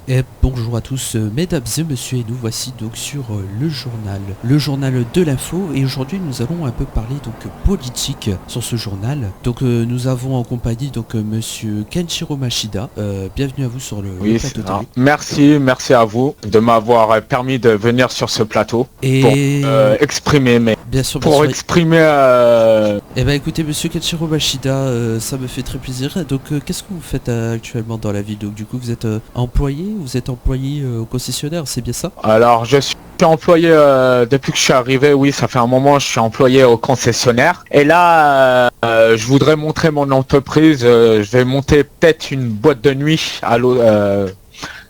Et bonjour à tous, mesdames et messieurs, et nous voici donc sur le journal de l'info, et aujourd'hui nous allons un peu parler donc politique sur ce journal. Donc nous avons en compagnie donc monsieur Kenshiro Mashida. Bienvenue à vous sur le plateau télé. Merci à vous de m'avoir permis de venir sur ce plateau Et pour exprimer mes... bien sûr, exprimer... Eh ben écoutez monsieur Kenshiro Mashida, ça me fait très plaisir. Donc qu'est-ce que vous faites actuellement dans la vie? Donc du coup vous êtes vous êtes employé au concessionnaire, c'est bien ça? Alors je suis employé depuis que je suis arrivé, oui, ça fait un moment, je suis employé au concessionnaire. Et là, je voudrais montrer mon entreprise. Je vais monter peut-être une boîte de nuit à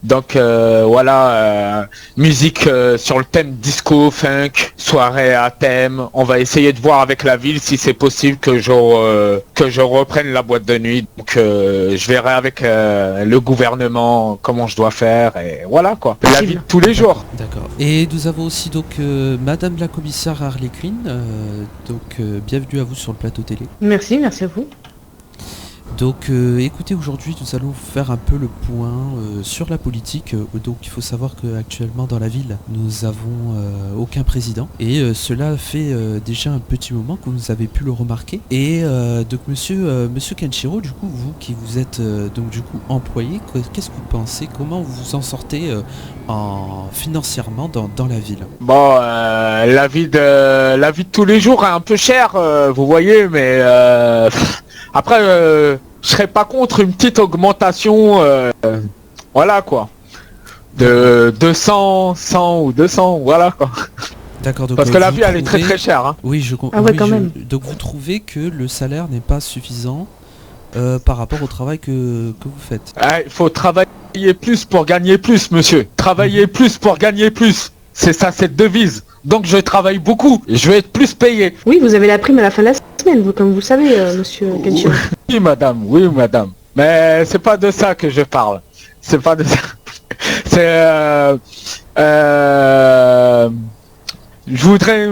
donc voilà, musique sur le thème disco, funk, soirée à thème. On va essayer de voir avec la ville si c'est possible que je reprenne la boîte de nuit. Donc je verrai avec le gouvernement comment je dois faire et voilà quoi. La vie de tous les jours. D'accord. Et nous avons aussi donc Madame la commissaire Harley Quinn. Bienvenue à vous sur le plateau télé. Merci à vous. Donc écoutez, aujourd'hui nous allons faire un peu le point sur la politique. Donc il faut savoir qu'actuellement dans la ville nous avons aucun président, et cela fait déjà un petit moment que vous avez pu le remarquer. Et donc monsieur Kenshiro, du coup vous qui vous êtes donc du coup employé, qu'est-ce que vous pensez, comment vous vous en sortez financièrement dans la ville? Bon, la vie de tous les jours est un peu chère, vous voyez, mais après, je serais pas contre une petite augmentation, voilà quoi, de 200, 100 ou 200, voilà quoi. D'accord. Donc parce que la vie elle est très très chère. Hein. Oui, je comprends. Ah ouais, quand même. Donc vous trouvez que le salaire n'est pas suffisant par rapport au travail que vous faites? Il faut travailler plus pour gagner plus, monsieur. Travailler plus pour gagner plus. C'est ça cette devise. Donc je travaille beaucoup, je vais être plus payé. Oui, vous avez la prime à la fin de la semaine, comme vous savez, monsieur Kenshiro. Oui, madame. Mais c'est pas de ça que je parle. C'est pas de ça. C'est... je voudrais...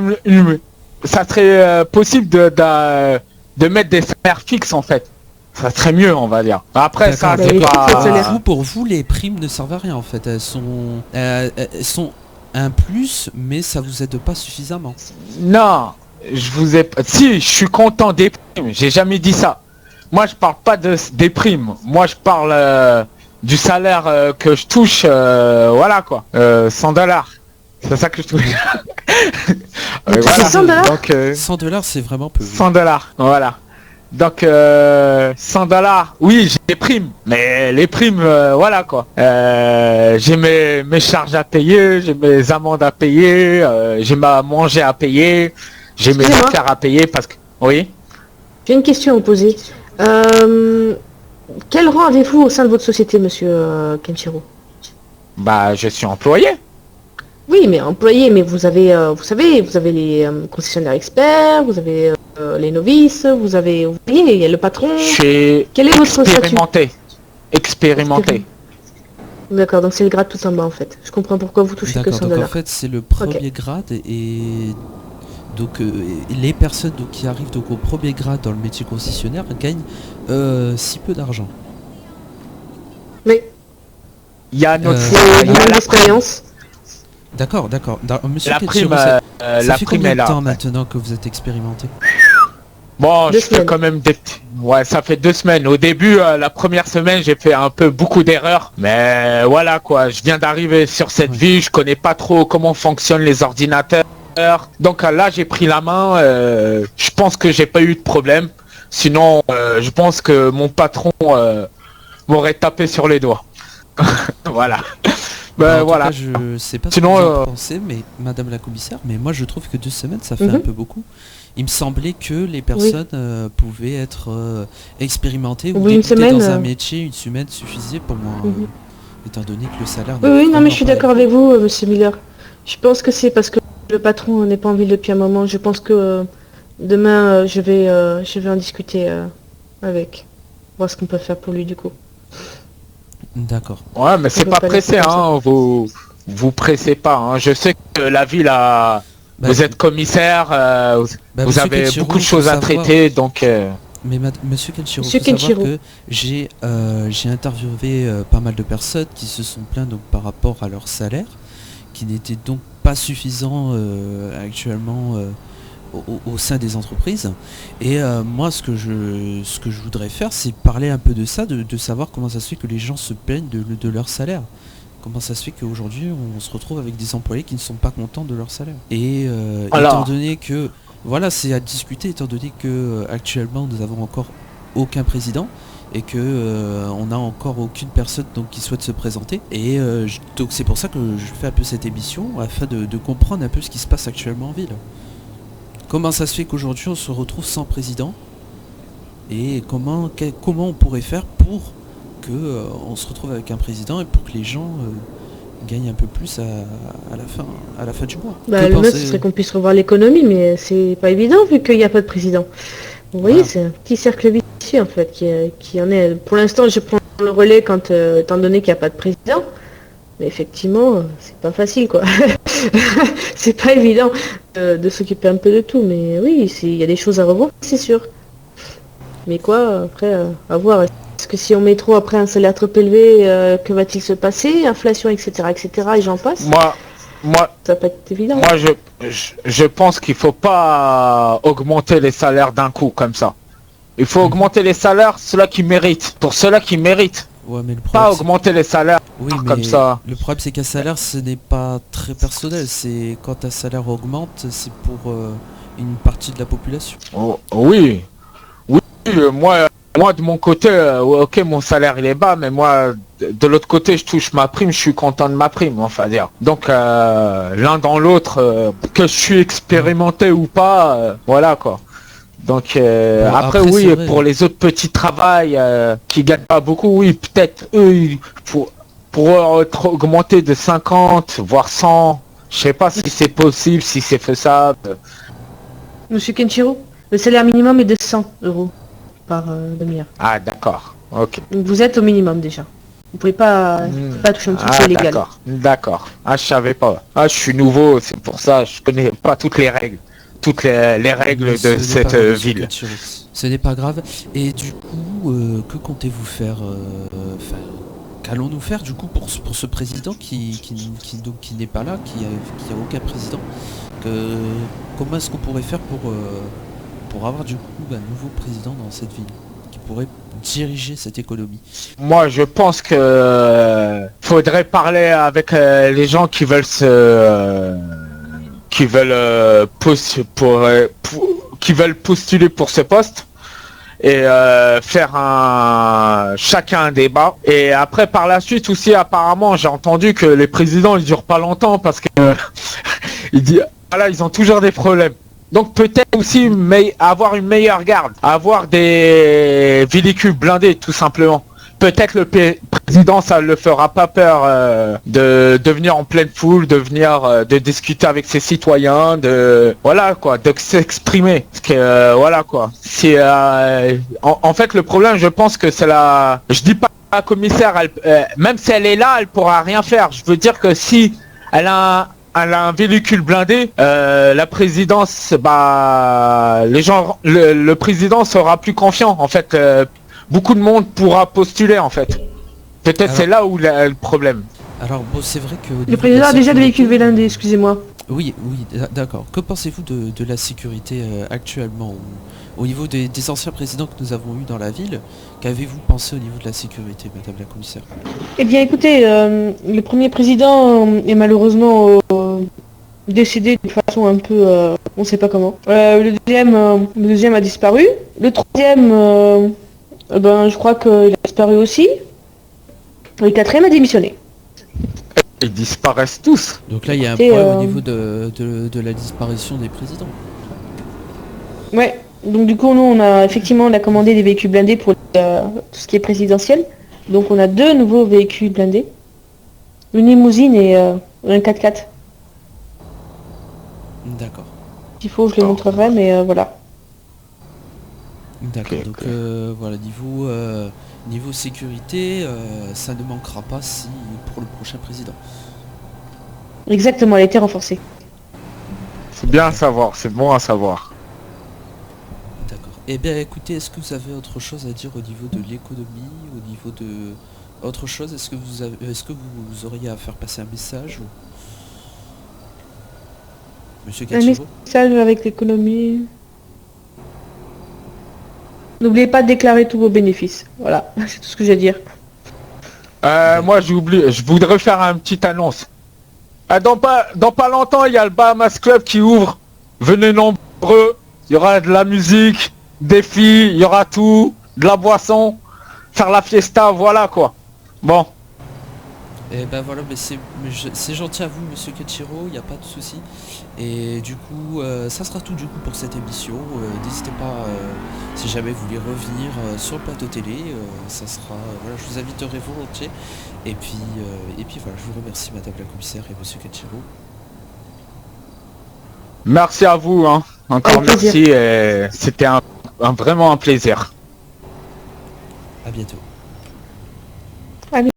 Ça serait possible de mettre des salaires fixes, en fait. Ça serait mieux, on va dire. Après, ça, c'est pas... Pour vous, les primes ne servent à rien, en fait. Elles sont un plus, mais ça vous aide pas suffisamment. Non, si, je suis content des primes, j'ai jamais dit ça. Moi, je parle pas des primes. Moi, je parle du salaire que je touche, voilà quoi. $100. C'est ça que je touche. Voilà. 100 $. Donc, $100, c'est vraiment peu. $100, voilà. Donc $100, oui, j'ai des primes, mais les primes, voilà quoi. J'ai mes charges à payer, j'ai mes amendes à payer, j'ai ma manger à payer, j'ai mes affaires à payer parce que... Oui. J'ai une question à vous poser. Quel rang avez-vous au sein de votre société, monsieur Kenshiro? Bah, je suis employé. Oui, mais employé, mais vous avez, vous savez, vous avez les concessionnaires experts, vous avez les novices, vous avez, vous voyez, il y a le patron. Quel est votre statut? Expérimenté. D'accord, donc c'est le grade tout en bas en fait. Je comprends pourquoi vous touchez que $100. Donc en fait c'est le premier grade, et donc les personnes donc, qui arrivent donc au premier grade dans le métier concessionnaire gagnent si peu d'argent. Mais il y a notre l'expérience. D'accord. Monsieur la Kenshiro, prime, ça fait combien de temps là, maintenant que vous êtes expérimenté? Bon, je fais quand même des... Ouais, ça fait 2 semaines. Au début, la première semaine, j'ai fait beaucoup d'erreurs. Mais voilà quoi, je viens d'arriver sur cette vie, je connais pas trop comment fonctionnent les ordinateurs. Donc là, j'ai pris la main. Je pense que j'ai pas eu de problème. Sinon, je pense que mon patron m'aurait tapé sur les doigts. Voilà. Voilà. Cas, je sais pas ce que vous pensez, mais Madame la commissaire, mais moi je trouve que 2 semaines ça fait un peu beaucoup. Il me semblait que les personnes pouvaient être expérimentées ou débutées dans un métier. Une semaine suffisait pour moi, étant donné que le salaire... Oui, non mais je suis d'accord avec vous, monsieur Miller. Je pense que c'est parce que le patron n'est pas en ville depuis un moment. Je pense que demain je vais en discuter avec, voir ce qu'on peut faire pour lui du coup. D'accord. Ouais, mais c'est pas pressé, hein. Vous pressez pas. Hein. Je sais que la ville a... vous êtes commissaire, vous avez beaucoup de choses à traiter, donc... Mais Monsieur Kenshiro, Monsieur faut savoir Kenshiro. que j'ai interviewé pas mal de personnes qui se sont plaints donc par rapport à leur salaire, qui n'était donc pas suffisant actuellement au sein des entreprises. Et moi, ce que je voudrais faire, c'est parler un peu de ça, de savoir comment ça se fait que les gens se plaignent de leur salaire. Comment ça se fait qu'aujourd'hui, on se retrouve avec des employés qui ne sont pas contents de leur salaire. Et étant donné que, voilà, c'est à discuter, étant donné que actuellement, nous avons encore aucun président et que on n'a encore aucune personne donc qui souhaite se présenter. Et donc c'est pour ça que je fais un peu cette émission, afin de comprendre un peu ce qui se passe actuellement en ville. Comment ça se fait qu'aujourd'hui on se retrouve sans président, et comment on pourrait faire pour que on se retrouve avec un président et pour que les gens gagnent un peu plus à la fin du mois. Bah, le mieux, ce serait qu'on puisse revoir l'économie, mais c'est pas évident vu qu'il n'y a pas de président. Vous voyez, c'est un petit cercle vicieux en fait qui en est. Pour l'instant, je prends le relais étant donné qu'il n'y a pas de président. Mais effectivement, c'est pas facile quoi. C'est pas évident de s'occuper un peu de tout. Mais oui, il y a des choses à revoir, c'est sûr. Mais quoi, après, à voir. Est-ce que si on met trop après un salaire trop élevé, que va-t-il se passer? Inflation, etc., et j'en passe. Moi, ça va pas être évident. Moi, je pense qu'il faut pas augmenter les salaires d'un coup comme ça. Il faut augmenter les salaires, ceux-là qui méritent. Pour ceux-là qui méritent. Ouais, mais le problème, pas augmenter les salaires comme ça. Le problème, c'est qu'un salaire, ce n'est pas très personnel. C'est quand un salaire augmente, c'est pour une partie de la population. Oh, oui, moi de mon côté, ok, mon salaire il est bas, mais moi de l'autre côté, je touche ma prime, je suis content de ma prime, enfin dire. Donc l'un dans l'autre, que je suis expérimenté ou pas, voilà quoi. Donc après oui, pour les autres petits travails qui gagnent pas beaucoup, oui, peut-être eux pour être augmenté de 50 voire 100, je sais pas si c'est possible, si c'est faisable. Monsieur Kenshiro, le salaire minimum est de 100 € par demi-heure. Ah d'accord, ok. Donc vous êtes au minimum déjà. Vous pouvez pas toucher en dessous, c'est légal. D'accord. Ah, je savais pas. Ah, je suis nouveau, c'est pour ça, je connais pas toutes les règles. Toutes les règles de cette ville. Ce n'est pas grave. Et du coup, que comptez-vous faire qu'allons-nous faire du coup pour ce président qui n'est pas là, qui a aucun président comment est-ce qu'on pourrait faire pour avoir du coup un nouveau président dans cette ville qui pourrait diriger cette économie? Moi, je pense que faudrait parler avec les gens qui veulent qui veulent postuler pour ce poste et faire chacun un débat. Et après, par la suite aussi, apparemment, j'ai entendu que les présidents ils durent pas longtemps parce que ils ont toujours des problèmes. Donc peut-être aussi avoir une meilleure garde, avoir des véhicules blindés tout simplement. Peut-être le président, ça le fera pas peur de venir en pleine foule, de discuter avec ses citoyens, de s'exprimer. Parce que voilà quoi. C'est en fait le problème, je pense que c'est je dis pas la commissaire, même si elle est là, elle pourra rien faire. Je veux dire que si elle a un véhicule blindé, la présidence, le président sera plus confiant en fait. Beaucoup de monde pourra postuler en fait. Peut-être c'est là où le problème. Alors bon, c'est vrai que... Le président a déjà des véhicules blindés, excusez-moi. Oui, d'accord. Que pensez-vous de la sécurité actuellement au niveau des anciens présidents que nous avons eus dans la ville? Qu'avez-vous pensé au niveau de la sécurité, madame la commissaire? Eh bien écoutez, le premier président est malheureusement décédé d'une façon un peu... on ne sait pas comment. Le deuxième a disparu. Le troisième... je crois qu'il a disparu aussi. Le quatrième a démissionné. Ils disparaissent tous. Donc là, il y a un problème au niveau de la disparition des présidents. Ouais. Donc du coup, nous, on a commandé des véhicules blindés pour tout ce qui est présidentiel. Donc on a 2 nouveaux véhicules blindés. Une limousine et un 4x4. D'accord. S'il faut, je les montrerai, mais voilà. D'accord, donc voilà, niveau sécurité, ça ne manquera pas pour le prochain président. Exactement, elle a été renforcée. C'est bien à savoir, c'est bon à savoir. D'accord. Eh bien écoutez, est-ce que vous avez autre chose à dire au niveau de l'économie, au niveau de autre chose? Est-ce que vous auriez à faire passer un message Monsieur Un Kachiro? message avec l'économie. N'oubliez pas de déclarer tous vos bénéfices. Voilà, c'est tout ce que j'ai à dire. Moi j'ai oublié, je voudrais faire une petite annonce. Dans pas longtemps, il y a le Bahamas Club qui ouvre. Venez nombreux, il y aura de la musique, des filles, il y aura tout, de la boisson, faire la fiesta, voilà quoi. Bon, Eh ben voilà, c'est gentil à vous, monsieur Kachiro, il n'y a pas de souci. Et du coup, ça sera tout du coup pour cette émission. N'hésitez pas, si jamais vous voulez revenir sur le plateau télé, ça sera, voilà, je vous inviterai volontiers. Et puis voilà, je vous remercie, madame la commissaire et monsieur Kachiro. merci à vous, hein. Encore Avec plaisir. merci, et c'était vraiment un plaisir. À bientôt. Allez.